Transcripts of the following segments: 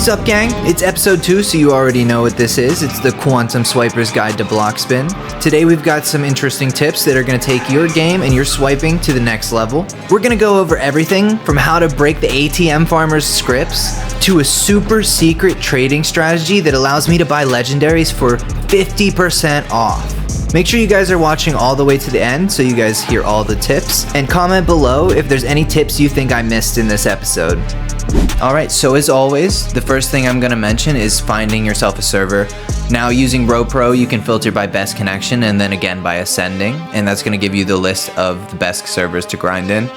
What's up, gang? It's episode 2, so you already know what this is. It's the Quantum Swiper's Guide to Blockspin. Today we've got some interesting tips that are going to take your game and your swiping to the next level. We're going to go over everything from how to break the ATM farmer's scripts to a super secret trading strategy that allows me to buy legendaries for 50% off. Make sure you guys are watching all the way to the end so you guys hear all the tips, and comment below if there's any tips you think I missed in this episode. Alright, so as always, the first thing I'm going to mention is finding yourself a server. Now, using RoPro, you can filter by best connection and then again by ascending, and that's going to give you the list of the best servers to grind in.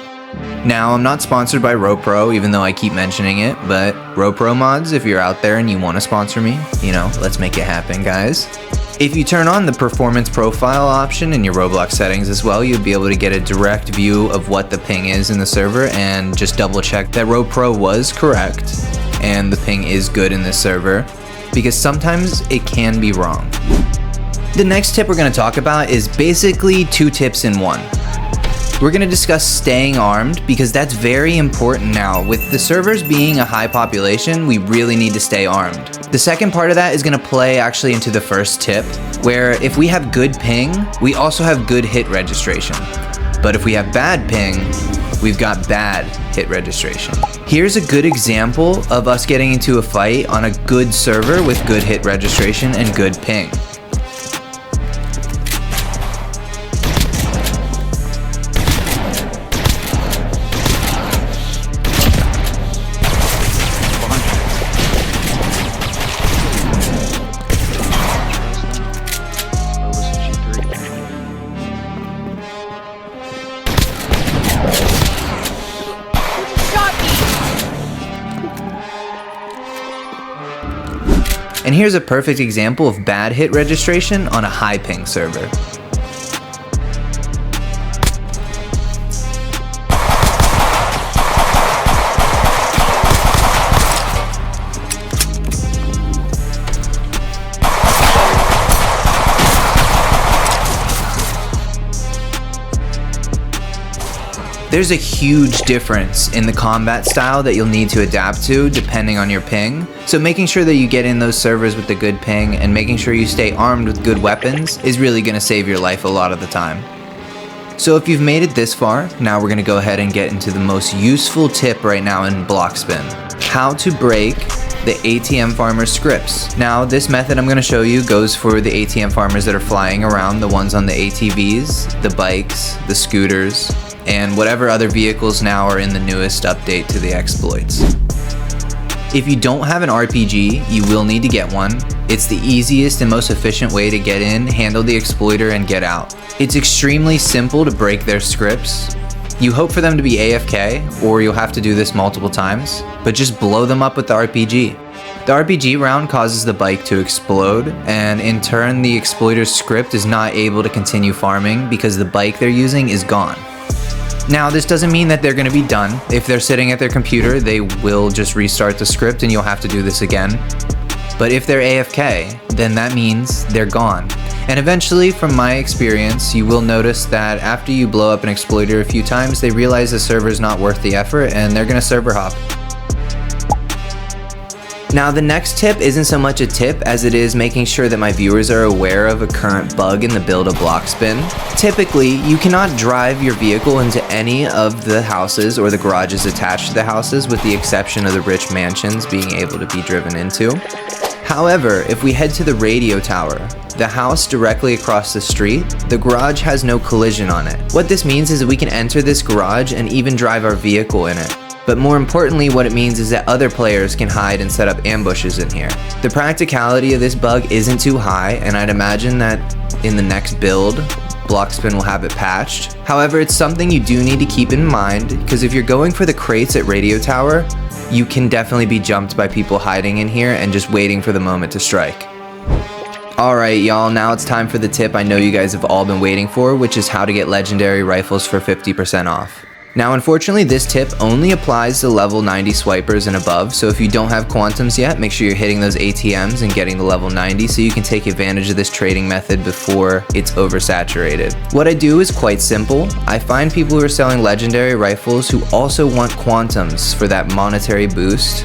Now, I'm not sponsored by RoPro, even though I keep mentioning it, but RoPro mods, if you're out there and you want to sponsor me, let's make it happen, guys. If you turn on the performance profile option in your Roblox settings as well, you'll be able to get a direct view of what the ping is in the server and just double check that RoPro was correct and the ping is good in this server, because sometimes it can be wrong. The next tip we're going to talk about is basically 2 tips in 1. We're going to discuss staying armed, because that's very important now. With the servers being a high population, we really need to stay armed. The second part of that is going to play actually into the first tip, where if we have good ping, we also have good hit registration. But if we have bad ping, we've got bad hit registration. Here's a good example of us getting into a fight on a good server with good hit registration and good ping. And here's a perfect example of bad hit registration on a high ping server. There's a huge difference in the combat style that you'll need to adapt to depending on your ping. So making sure that you get in those servers with the good ping and making sure you stay armed with good weapons is really going to save your life a lot of the time. So if you've made it this far, now we're going to go ahead and get into the most useful tip right now in Blockspin: how to break the ATM farmer's scripts. Now, this method I'm going to show you goes for the ATM farmers that are flying around, the ones on the ATVs, the bikes, the scooters, and whatever other vehicles now are in the newest update to the exploits. If you don't have an RPG, you will need to get one. It's the easiest and most efficient way to get in, handle the exploiter, and get out. It's extremely simple to break their scripts. You hope for them to be AFK, or you'll have to do this multiple times, but just blow them up with the RPG. The RPG round causes the bike to explode, and in turn the exploiter's script is not able to continue farming because the bike they're using is gone. Now, this doesn't mean that they're going to be done. If they're sitting at their computer, they will just restart the script and you'll have to do this again. But if they're AFK, then that means they're gone. And eventually, from my experience, you will notice that after you blow up an exploiter a few times, they realize the server's not worth the effort and they're going to server hop. Now, the next tip isn't so much a tip as it is making sure that my viewers are aware of a current bug in the build of Blockspin. Typically, you cannot drive your vehicle into any of the houses or the garages attached to the houses, with the exception of the rich mansions being able to be driven into. However, if we head to the radio tower, the house directly across the street, the garage has no collision on it. What this means is that we can enter this garage and even drive our vehicle in it. But more importantly, what it means is that other players can hide and set up ambushes in here. The practicality of this bug isn't too high, and I'd imagine that in the next build, Blockspin will have it patched. However, it's something you do need to keep in mind, because if you're going for the crates at Radio Tower, you can definitely be jumped by people hiding in here and just waiting for the moment to strike. Alright y'all, now it's time for the tip I know you guys have all been waiting for, which is how to get legendary rifles for 50% off. Now, unfortunately, this tip only applies to level 90 swipers and above, so if you don't have quantums yet, make sure you're hitting those ATMs and getting the level 90 so you can take advantage of this trading method before it's oversaturated. What I do is quite simple. I find people who are selling legendary rifles who also want quantums for that monetary boost,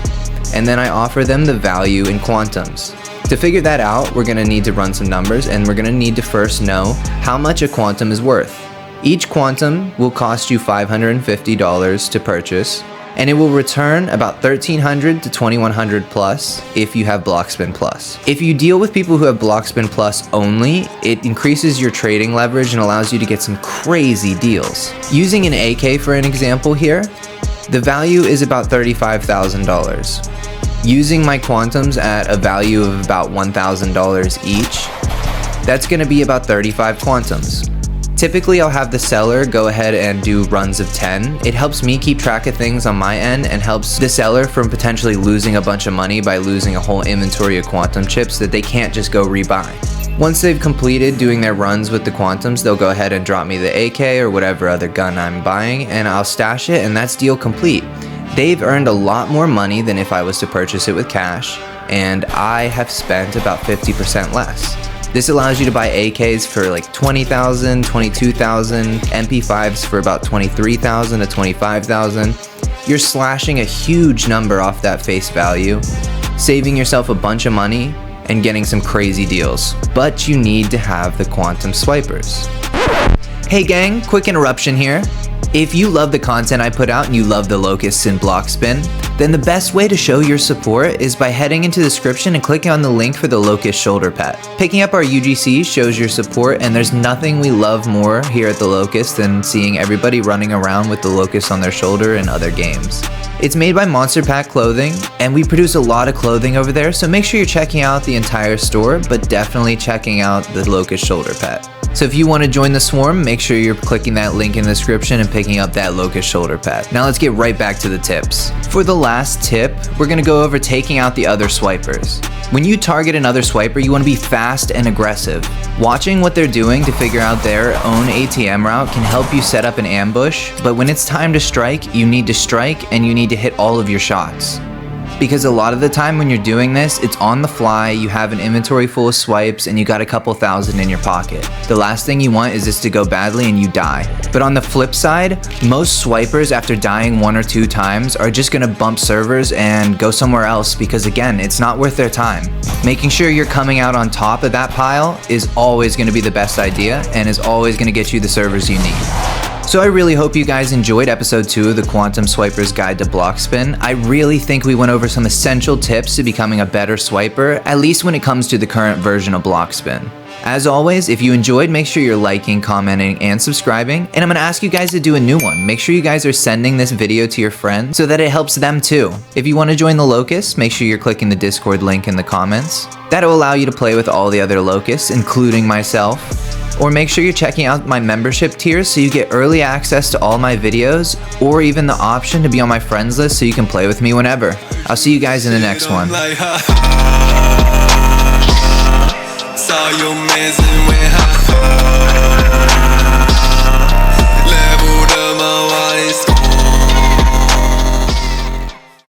and then I offer them the value in quantums. To figure that out, we're going to need to run some numbers, and we're going to need to first know how much a quantum is worth. Each quantum will cost you $550 to purchase, and it will return about $1,300 to $2,100 plus if you have Blockspin Plus. If you deal with people who have Blockspin Plus only, it increases your trading leverage and allows you to get some crazy deals. Using an AK for an example here, the value is about $35,000. Using my quantums at a value of about $1,000 each, that's going to be about 35 quantums. Typically, I'll have the seller go ahead and do runs of 10. It helps me keep track of things on my end and helps the seller from potentially losing a bunch of money by losing a whole inventory of quantum chips that they can't just go rebuy. Once they've completed doing their runs with the quantums, they'll go ahead and drop me the AK or whatever other gun I'm buying, and I'll stash it, and that's deal complete. They've earned a lot more money than if I was to purchase it with cash, and I have spent about 50% less. This allows you to buy AKs for like $20,000, $22,000, MP5s for about $23,000 to $25,000. You're slashing a huge number off that face value, saving yourself a bunch of money, and getting some crazy deals. But you need to have the quantum swipers. Hey gang, quick interruption here. If you love the content I put out and you love the locusts in Blockspin, then the best way to show your support is by heading into the description and clicking on the link for the locust shoulder pet. Picking up our UGC shows your support, and there's nothing we love more here at the locust than seeing everybody running around with the locust on their shoulder in other games. It's made by Monster Pack Clothing, and we produce a lot of clothing over there, so make sure you're checking out the entire store, but definitely checking out the locust shoulder pet. So if you want to join the swarm, make sure you're clicking that link in the description and picking up that locust shoulder pad. Now let's get right back to the tips. For the last tip, we're going to go over taking out the other swipers. When you target another swiper, you want to be fast and aggressive. Watching what they're doing to figure out their own ATM route can help you set up an ambush, but when it's time to strike, you need to strike and you need to hit all of your shots. Because a lot of the time when you're doing this, it's on the fly, you have an inventory full of swipes, and you got a couple thousand in your pocket. The last thing you want is this to go badly and you die. But on the flip side, most swipers after dying 1 or 2 times are just gonna bump servers and go somewhere else because again, it's not worth their time. Making sure you're coming out on top of that pile is always gonna be the best idea and is always gonna get you the servers you need. So I really hope you guys enjoyed episode 2 of the Quantum Swiper's Guide to Blockspin. I really think we went over some essential tips to becoming a better swiper, at least when it comes to the current version of Blockspin. As always, if you enjoyed, make sure you're liking, commenting, and subscribing. And I'm gonna ask you guys to do a new one. Make sure you guys are sending this video to your friends so that it helps them too. If you wanna join the Locust, make sure you're clicking the Discord link in the comments. That'll allow you to play with all the other Locusts, including myself. Or make sure you're checking out my membership tiers so you get early access to all my videos, or even the option to be on my friends list so you can play with me whenever. I'll see you guys in the next one. Saw your man's and went high.